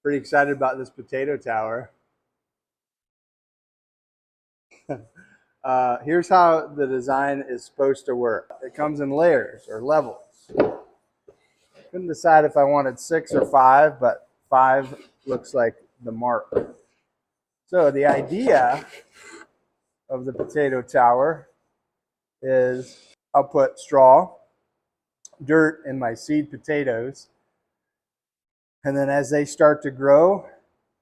Pretty excited about this potato tower. Here's how the design is supposed to work. It comes in layers or levels. Couldn't decide if I wanted 6 or 5, but 5 looks like the mark. So the idea of the potato tower is I'll put straw, dirt in my seed potatoes, and then as they start to grow,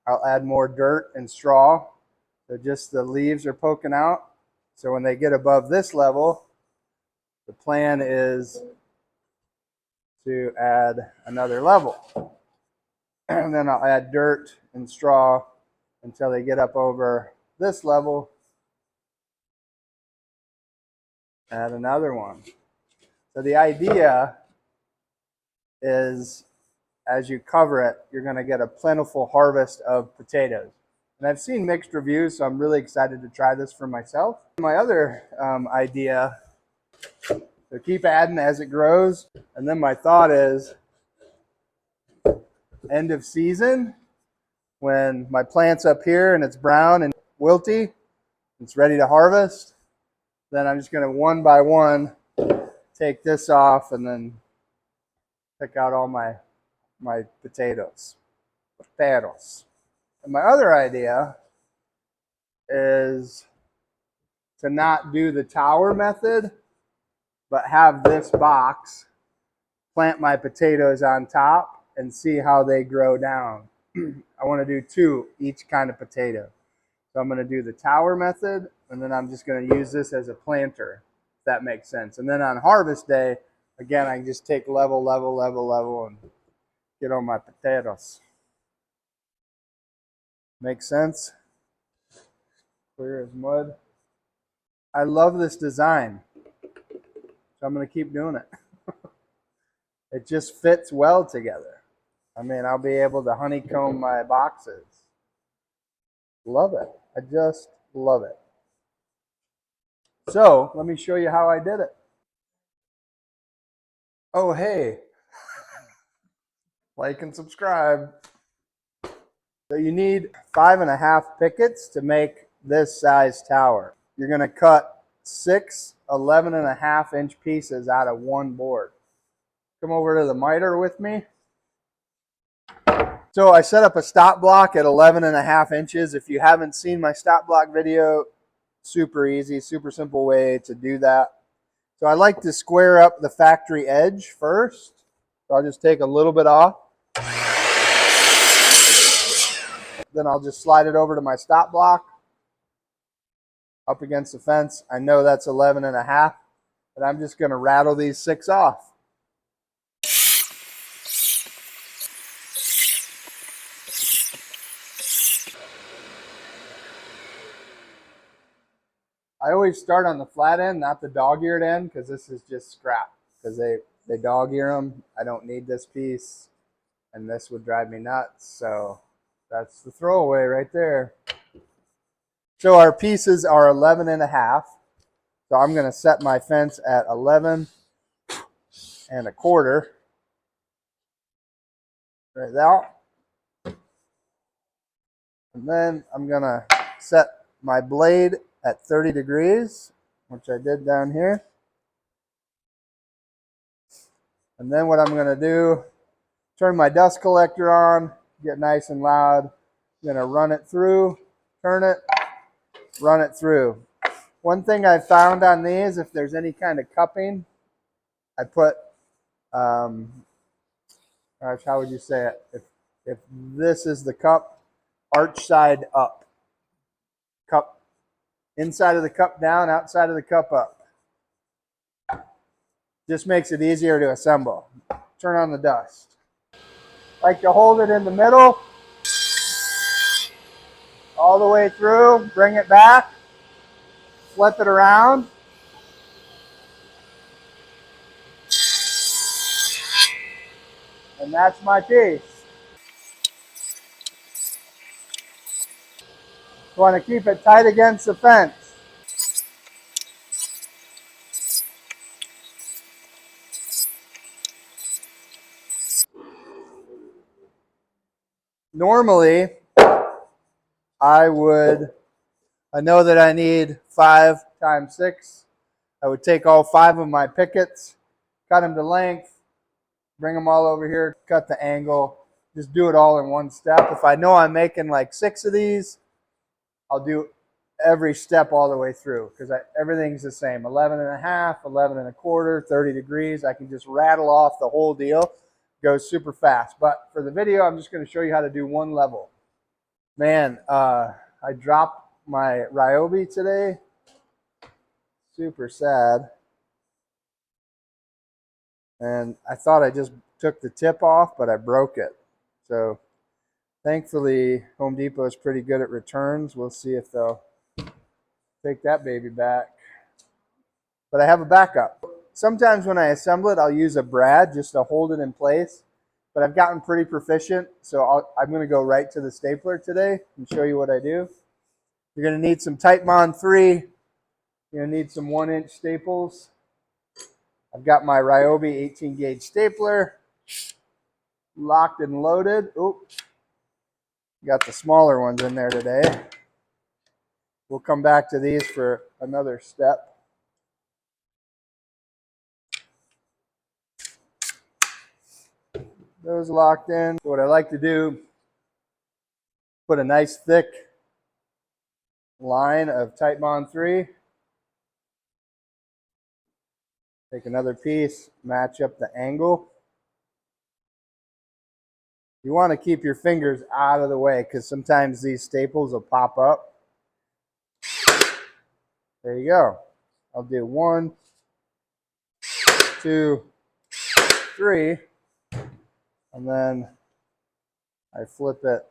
I'll add more dirt and straw. So just the leaves are poking out. So when they get above this level, the plan is to add another level. And then I'll add dirt and straw until they get up over this level. Add another one. So the idea is as you cover it, you're going to get a plentiful harvest of potatoes. And I've seen mixed reviews, so I'm really excited to try this for myself. My other idea, so keep adding as it grows. And then my thought is, end of season, when my plant's up here and it's brown and wilty, it's ready to harvest, then I'm just going to one by one take this off and then pick out all my potatoes. And my other idea is to not do the tower method, but have this box, plant my potatoes on top, and see how they grow down. I want to do 2 each kind of potato. So I'm going to do the tower method, and then I'm just going to use this as a planter, if that makes sense. And then on harvest day, again, I can just take level, and get on my potatoes. Makes sense? Clear as mud. I love this design, so I'm going to keep doing it. It just fits well together. I mean, I'll be able to honeycomb my boxes. Love it. I just love it. So let me show you how I did it. Oh, hey, like and subscribe. So you need 5.5 pickets to make this size tower. You're going to cut 6 11.5-inch pieces out of one board. Come over to the miter with me. So I set up a stop block at 11.5 inches. If you haven't seen my stop block video, super easy, super simple way to do that. So I like to square up the factory edge first. So I'll just take a little bit off. Then I'll just slide it over to my stop block up against the fence. I know that's 11.5, but I'm just going to rattle these 6 off. I always start on the flat end, not the dog-eared end, because this is just scrap. Because they dog-ear them. I don't need this piece, and this would drive me nuts. So that's the throwaway right there. So our pieces are 11.5. So I'm going to set my fence at 11.25. Right there. And then I'm going to set my blade at 30 degrees, which I did down here. And then what I'm going to do, turn my dust collector on, get nice and loud. I'm going to run it through, turn it, run it through. One thing I found on these, if there's any kind of cupping, I put, gosh, how would you say it? If this is the cup, arch side up. Cup, inside of the cup down, outside of the cup up. Just makes it easier to assemble. Turn on the dust. Like to hold it in the middle, all the way through, bring it back, flip it around. And that's my piece. You want to keep it tight against the fence. Normally, I know that I need 5 times 6. I would take all 5 of my pickets, cut them to length, bring them all over here, cut the angle, just do it all in one step. If I know I'm making like 6 of these, I'll do every step all the way through because everything's the same. 11 and a half, 11 and a quarter, 30 degrees. I can just rattle off the whole deal. It goes super fast. But for the video, I'm just going to show you how to do one level. Man, I dropped my Ryobi today. Super sad. And I thought I just took the tip off, but I broke it. So thankfully, Home Depot is pretty good at returns. We'll see if they'll take that baby back. But I have a backup. Sometimes when I assemble it, I'll use a brad just to hold it in place. But I've gotten pretty proficient, so I'm going to go right to the stapler today and show you what I do. You're going to need some Titebond 3. You're going to need some 1-inch staples. I've got my Ryobi 18 gauge stapler locked and loaded. Oops. Got the smaller ones in there today. We'll come back to these for another step. Those locked in. What I like to do, put a nice thick line of Titebond 3. Take another piece, match up the angle. You want to keep your fingers out of the way because sometimes these staples will pop up. There you go. I'll do 1, 2, 3, and then I flip it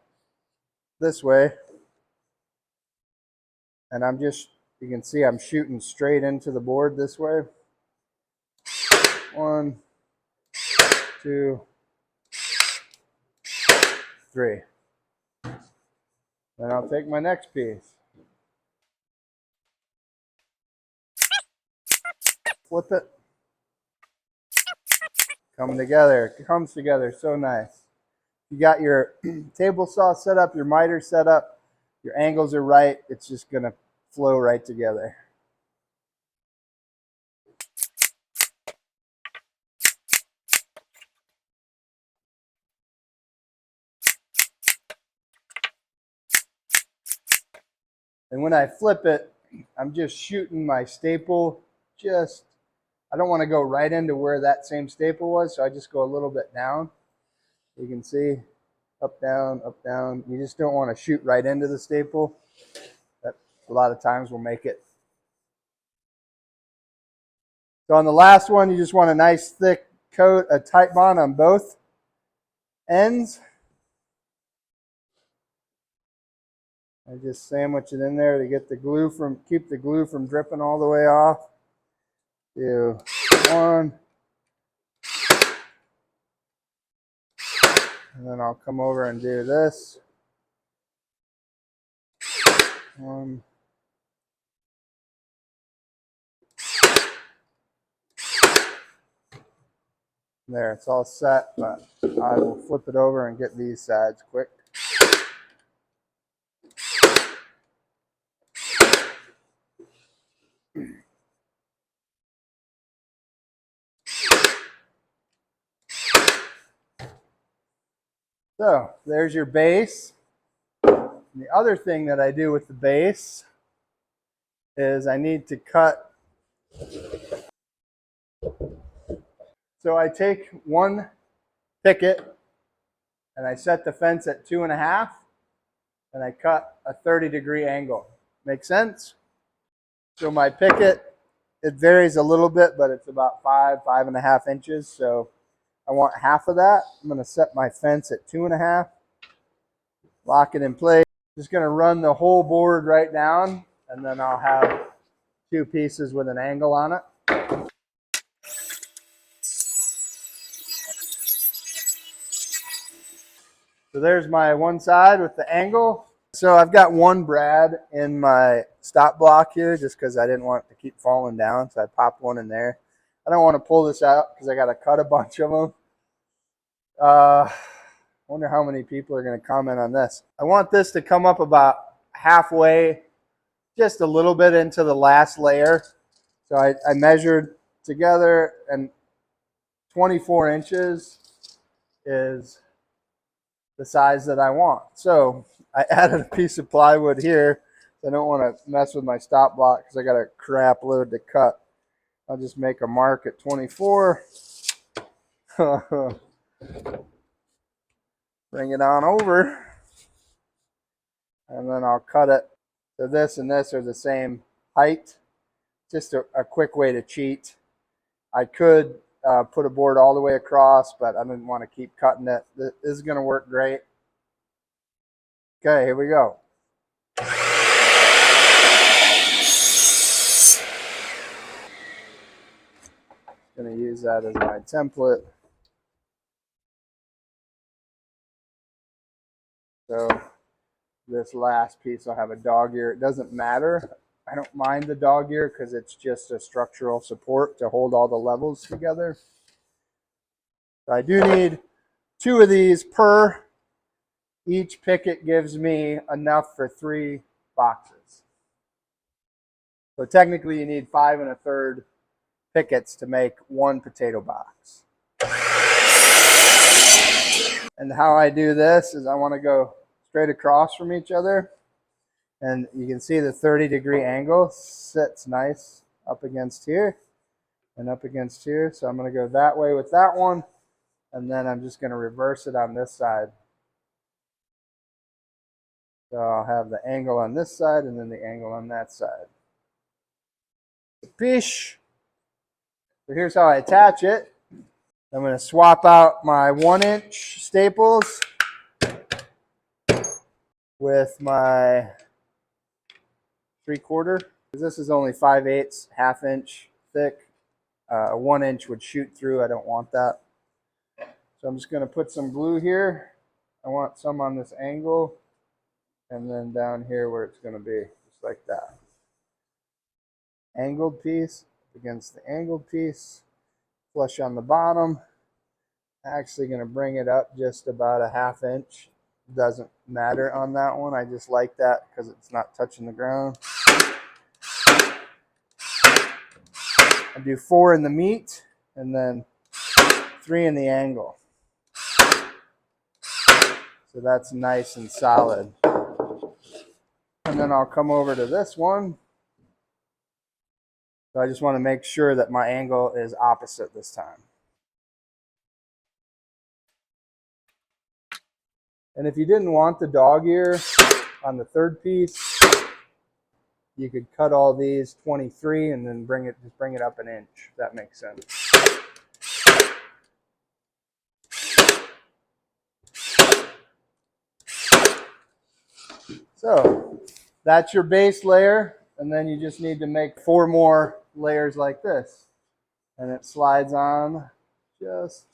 this way. And you can see I'm shooting straight into the board this way. 1, 2, 3. Then I'll take my next piece. Flip it. Coming together. It comes together so nice. You got your table saw set up, your miter set up, your angles are right. It's just going to flow right together. And when I flip it, I'm just shooting my staple. I don't want to go right into where that same staple was, so I just go a little bit down. You can see up, down, up, down. You just don't want to shoot right into the staple. That a lot of times will make it. So on the last one, you just want a nice thick coat, a Titebond on both ends. I just sandwich it in there to get keep the glue from dripping all the way off. Do 1. And then I'll come over and do this. 1. There, it's all set, but I will flip it over and get these sides quick. So there's your base. And the other thing that I do with the base is I need to cut. So I take 1 picket and I set the fence at 2.5 and I cut a 30-degree angle. Make sense? So my picket, it varies a little bit, but it's about 5.5 inches. So I want half of that. I'm going to set my fence at 2.5, lock it in place. Just going to run the whole board right down, and then I'll have 2 pieces with an angle on it. So there's my one side with the angle. So I've got 1 brad in my stop block here just because I didn't want it to keep falling down. So I popped 1 in there. I don't want to pull this out because I got to cut a bunch of them. Wonder how many people are going to comment on this. I want this to come up about halfway, just a little bit into the last layer. So I measured together, and 24 inches is the size that I want. So I added a piece of plywood here. I don't want to mess with my stop block because I got a crap load to cut. I'll just make a mark at 24. Bring it on over. And then I'll cut it. So this and this are the same height. Just a quick way to cheat. I could put a board all the way across, but I didn't want to keep cutting it. This is going to work great. Okay, here we go. Going to use that as my template. So this last piece will have a dog ear. It doesn't matter. I don't mind the dog ear because it's just a structural support to hold all the levels together. So I do need 2 of these per. Each picket gives me enough for 3 boxes. So technically you need 5 1/3 pickets to make 1 potato box. And how I do this is I want to go straight across from each other. And you can see the 30-degree angle sits nice up against here and up against here. So I'm going to go that way with that one. And then I'm just going to reverse it on this side. So I'll have the angle on this side and then the angle on that side. Pish. So here's how I attach it. I'm going to swap out my 1-inch staples with my 3/4. This is only 5/8, 1/2 inch thick. 1 inch would shoot through. I don't want that. So I'm just going to put some glue here. I want some on this angle and then down here where it's going to be, just like that. Angled piece against the angled piece, flush on the bottom. Actually going to bring it up just about a 1/2 inch. Doesn't matter on that one. I just like that because it's not touching the ground. I do 4 in the meat and then 3 in the angle. So that's nice and solid. And then I'll come over to this one. So I just want to make sure that my angle is opposite this time. And if you didn't want the dog ear on the 3rd piece, you could cut all these 23 and then just bring it up 1 inch, if that makes sense. So that's your base layer, and then you just need to make 4 more layers like this. And it slides on just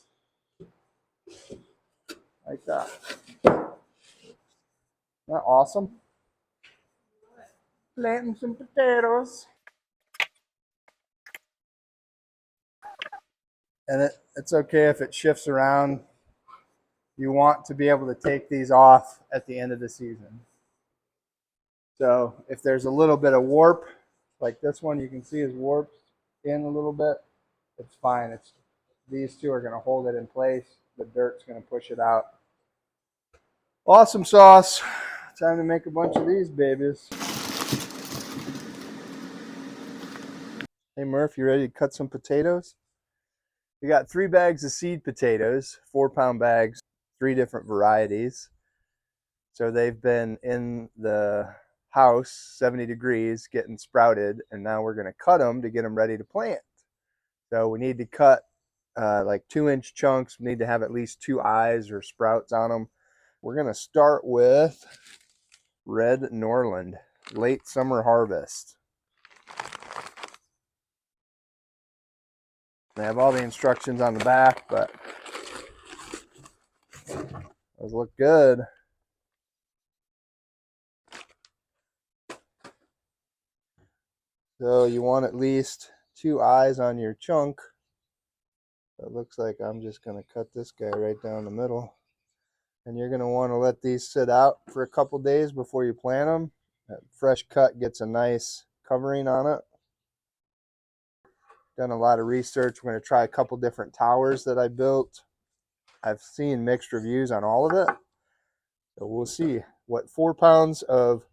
like that. Isn't that awesome? Planting some potatoes. And it's okay if it shifts around. You want to be able to take these off at the end of the season. So if there's a little bit of warp, like this one you can see is warped in a little bit, it's fine. These 2 are going to hold it in place. The dirt's going to push it out. Awesome sauce. Time to make a bunch of these babies. Hey Murph, you ready to cut some potatoes? We got 3 bags of seed potatoes, 4-pound bags, 3 different varieties. So they've been in the house 70 degrees getting sprouted, and now we're going to cut them to get them ready to plant. So we need to cut like 2-inch chunks. We need to have at least 2 eyes or sprouts on them. We're going to start with Red Norland, late summer harvest. They have all the instructions on the back, but those look good. So you want at least 2 eyes on your chunk. It looks like I'm just going to cut this guy right down the middle. And you're going to want to let these sit out for a couple days before you plant them. That fresh cut gets a nice covering on it. Done a lot of research. We're going to try a couple different towers that I built. I've seen mixed reviews on all of it. So we'll see what 4 pounds of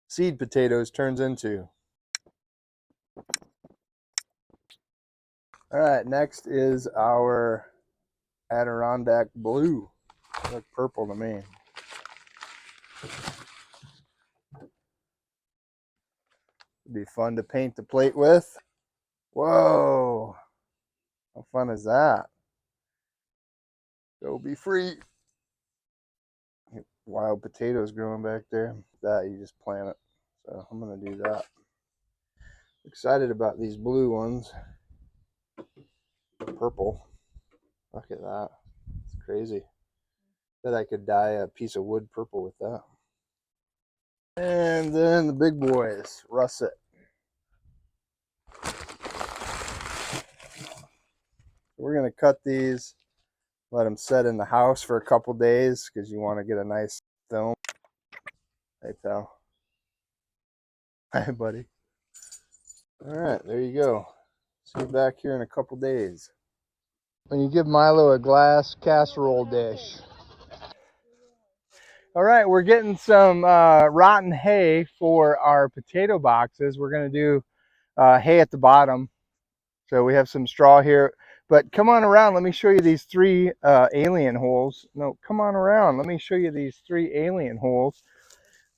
seed potatoes turns into. All right, next is our Adirondack blue. They look purple to me. It'd be fun to paint the plate with. Whoa, how fun is that? Go be free. Wild potatoes growing back there. That you just plant it. So I'm gonna do that. Excited about these blue ones. Purple. Look at that. It's crazy. Bet I could dye a piece of wood purple with that. And then the big boys, russet. We're gonna cut these, let them set in the house for a couple days because you want to get a nice film. Hey pal. Hi buddy. All right, there you go. See you back here in a couple days. When you give Milo a glass casserole dish. All right, we're getting some rotten hay for our potato boxes. We're going to do hay at the bottom. So we have some straw here. But come on around. Let me show you these 3 alien holes. No, come on around. Let me show you these 3 alien holes.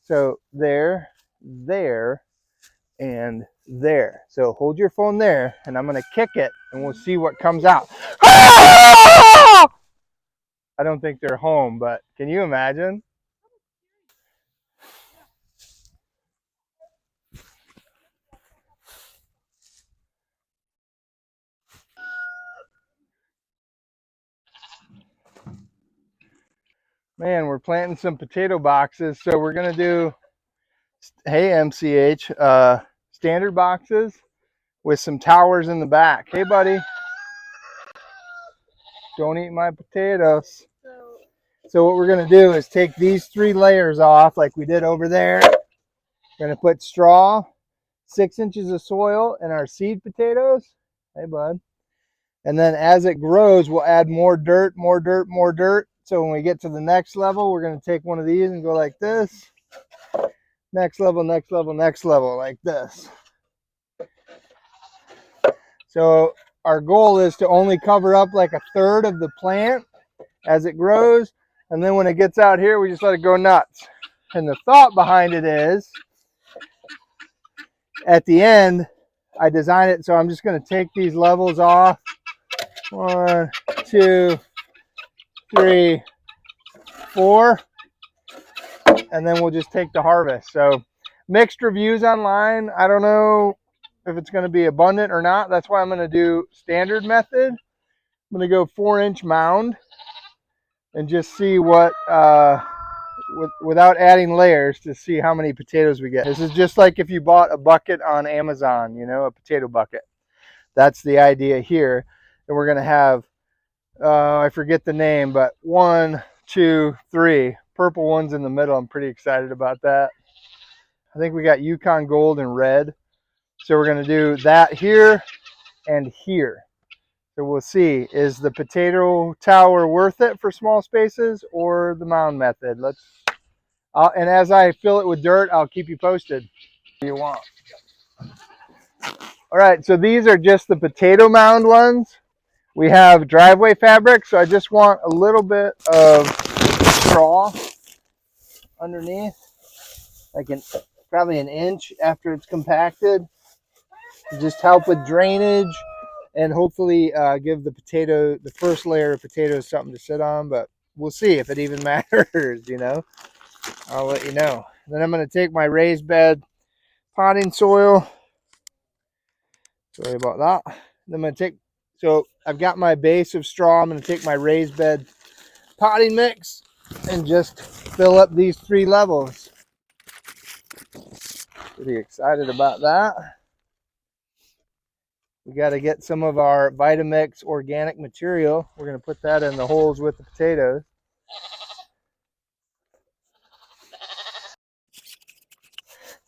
So there, there, and there. So hold your phone there, and I'm going to kick it, and we'll see what comes out. I don't think they're home, but can you imagine? Man, we're planting some potato boxes, so we're going to do, hey MCH, standard boxes with some towers in the back. Hey buddy, don't eat my potatoes. So what we're going to do is take these 3 layers off like we did over there. We're going to put straw, 6 inches of soil in our seed potatoes. Hey bud. And then as it grows, we'll add more dirt, more dirt, more dirt. So when we get to the next level, we're going to take one of these and go like this. Next level, next level, next level, like this. So our goal is to only cover up like 1/3 of the plant as it grows. And then when it gets out here, we just let it go nuts. And the thought behind it is, at the end, I designed it so I'm just going to take these levels off. 1, 2, 3, 4. And then we'll just take the harvest. So mixed reviews online. I don't know if it's going to be abundant or not. That's why I'm going to do standard method. I'm going to go 4-inch mound and just see what, without adding layers, to see how many potatoes we get. This is just like if you bought a bucket on Amazon, you know, a potato bucket. That's the idea here. And we're going to have, I forget the name, but 1, 2, 3 purple ones in the middle. I'm pretty excited about that. I think we got Yukon Gold and red. So we're going to do that here and here. So we'll see, is the potato tower worth it for small spaces or the mound method? And as I fill it with dirt, I'll keep you posted. What do you want? All right, so these are just the potato mound ones. We have driveway fabric, so I just want a little bit of straw underneath, like probably an inch after it's compacted. Just help with drainage and hopefully give the first layer of potatoes something to sit on, but we'll see if it even matters, you know. I'll let you know. Then I'm going to take my raised bed potting soil. Sorry about that. Then I'm going to so I've got my base of straw. I'm going to take my raised bed potting mix and just fill up these 3 levels. Pretty excited about that. We got to get some of our Vitamix organic material. We're going to put that in the holes with the potatoes.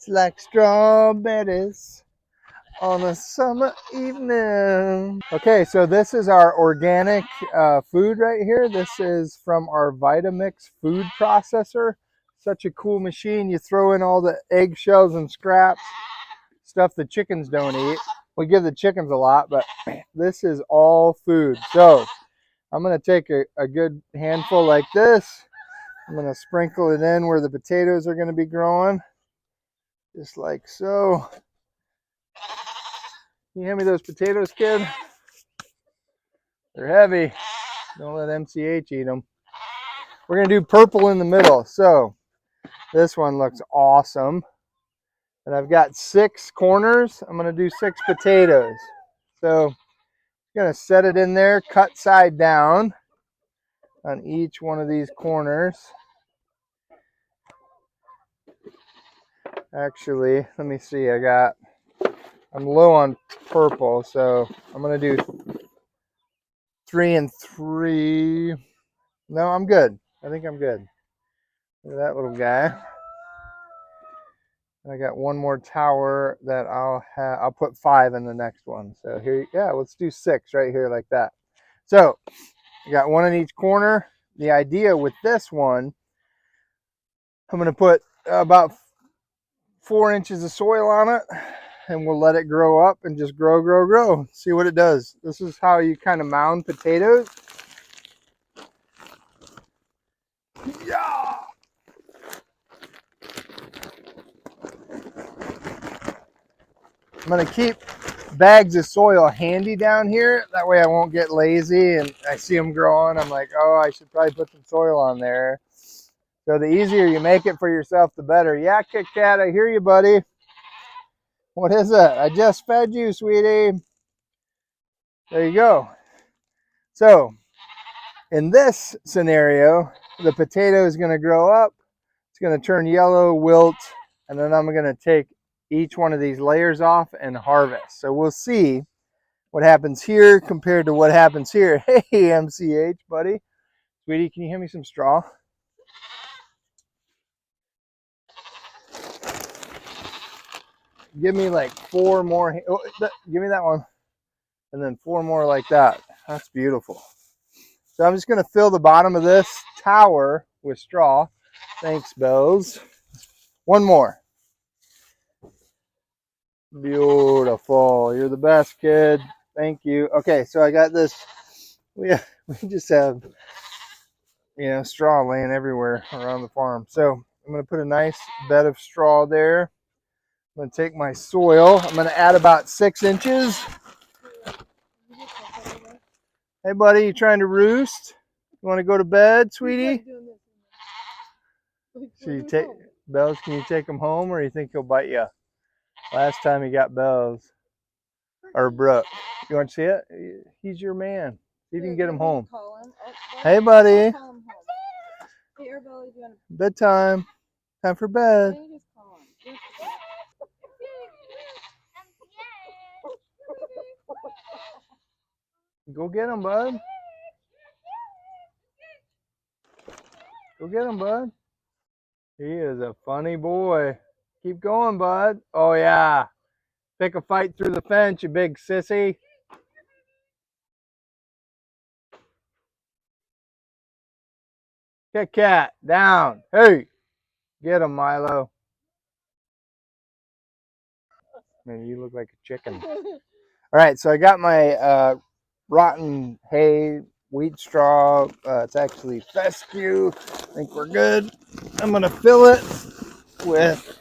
It's like strawberries on a summer evening. Okay, so this is our organic food right here. This is from our Vitamix food processor. Such a cool machine. You throw in all the eggshells and scraps, stuff the chickens don't eat. We give the chickens a lot, but this is all food. So I'm going to take a good handful like this. I'm going to sprinkle it in where the potatoes are going to be growing, just like so. Can you hand me those potatoes, kid? They're heavy. Don't let MCH eat them. We're going to do purple in the middle. So this one looks awesome. And I've got 6 corners. I'm going to do 6 potatoes. So I'm going to set it in there, cut side down on each one of these corners. Actually, let me see. I'm low on purple, so I'm going to do 3 and 3. No, I'm good. I think I'm good. Look at that little guy. I got one more tower that I'll put 5 in the next one. So here, yeah, let's do 6 right here like that. So I got 1 in each corner. The idea with this one, I'm going to put about 4 inches of soil on it, and we'll let it grow up and just grow. See what it does. This is how you kind of mound potatoes. Yeah. I'm going to keep bags of soil handy down here. That way I won't get lazy and I see them growing. I'm like, oh, I should probably put some soil on there. So the easier you make it for yourself, the better. Yeah, Kit Kat, I hear you, buddy. What is it? I just fed you, sweetie. There you go. So in this scenario, the potato is going to grow up. It's going to turn yellow, wilt, and then I'm going to take each one of these layers off and harvest. So we'll see what happens here compared to what happens here. Hey, MCH, buddy. Sweetie, can you hand me some straw? Give me like 4 more. Oh, give me that one. And then 4 more like that. That's beautiful. So I'm just going to fill the bottom of this tower with straw. Thanks, Bells. 1 more. Beautiful. You're the best, kid. Thank you. Okay, so I got this. We just have, straw laying everywhere around the farm. So I'm going to put a nice bed of straw there. I'm going to take my soil. I'm going to add about 6 inches. Hey, buddy, you trying to roost? You want to go to bed, sweetie? So you take Bells, can you take him home, or you think he'll bite you? Last time he got Bells. Or Brooke. You want to see it? He's your man. See if you can get him home. Hey, buddy. Bedtime. Time for bed. Go get him, bud. Go get him, bud. He is a funny boy. Keep going, bud. Oh, yeah. Pick a fight through the fence, you big sissy. Kit Kat, down. Hey, get him, Milo. Man, you look like a chicken. All right, so I got my rotten hay, wheat straw. It's actually fescue. I think we're good. I'm going to fill it with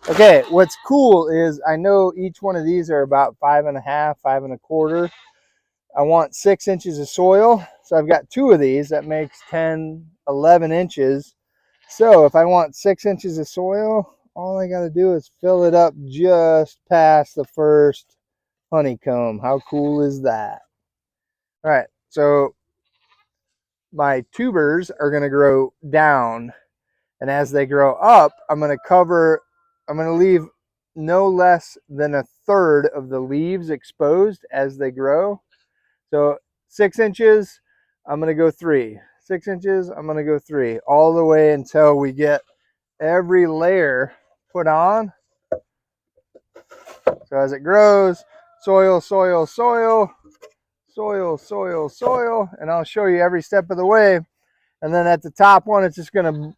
okay, what's cool is I know each one of these are about 5.5, 5 1/4. I want 6 inches of soil. So I've got 2 of these. That makes 10, 11 inches. So if I want 6 inches of soil, all I got to do is fill it up just past the first honeycomb. How cool is that? All right, so my tubers are going to grow down. And as they grow up, I'm going to leave no less than 1/3 of the leaves exposed as they grow. So 6 inches, I'm going to go 3. 6 inches, I'm going to go 3. All the way until we get every layer put on. So as it grows, soil, soil, soil, soil, soil, soil, and I'll show you every step of the way. And then at the top one, it's just going to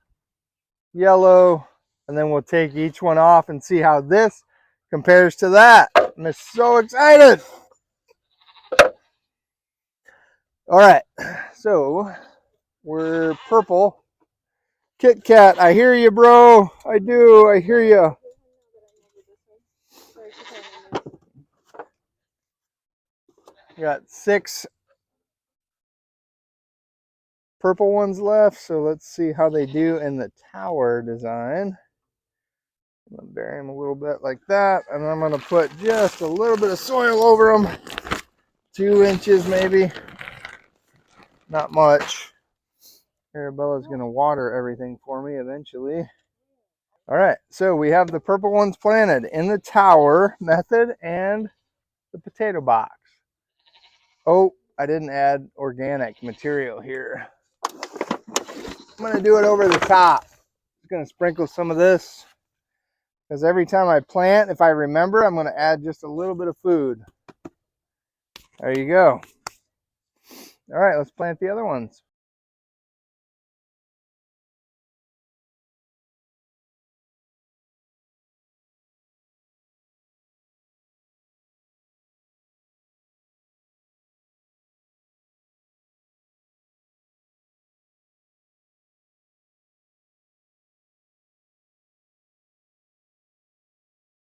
yellow, and then we'll take each one off and see how this compares to that. I'm so excited. All right, so we're purple. Kit Kat, I hear you, bro. I do. I hear you. Got 6 purple ones left, so let's see how they do in the tower design. I'm going to bury them a little bit like that, and I'm going to put just a little bit of soil over them. 2 inches maybe. Not much. Arabella's going to water everything for me eventually. All right, so we have the purple ones planted in the tower method and the potato box. Oh, I didn't add organic material here. I'm going to do it over the top. I'm going to sprinkle some of this because every time I plant, if I remember, I'm going to add just a little bit of food. There you go. All right, let's plant the other ones.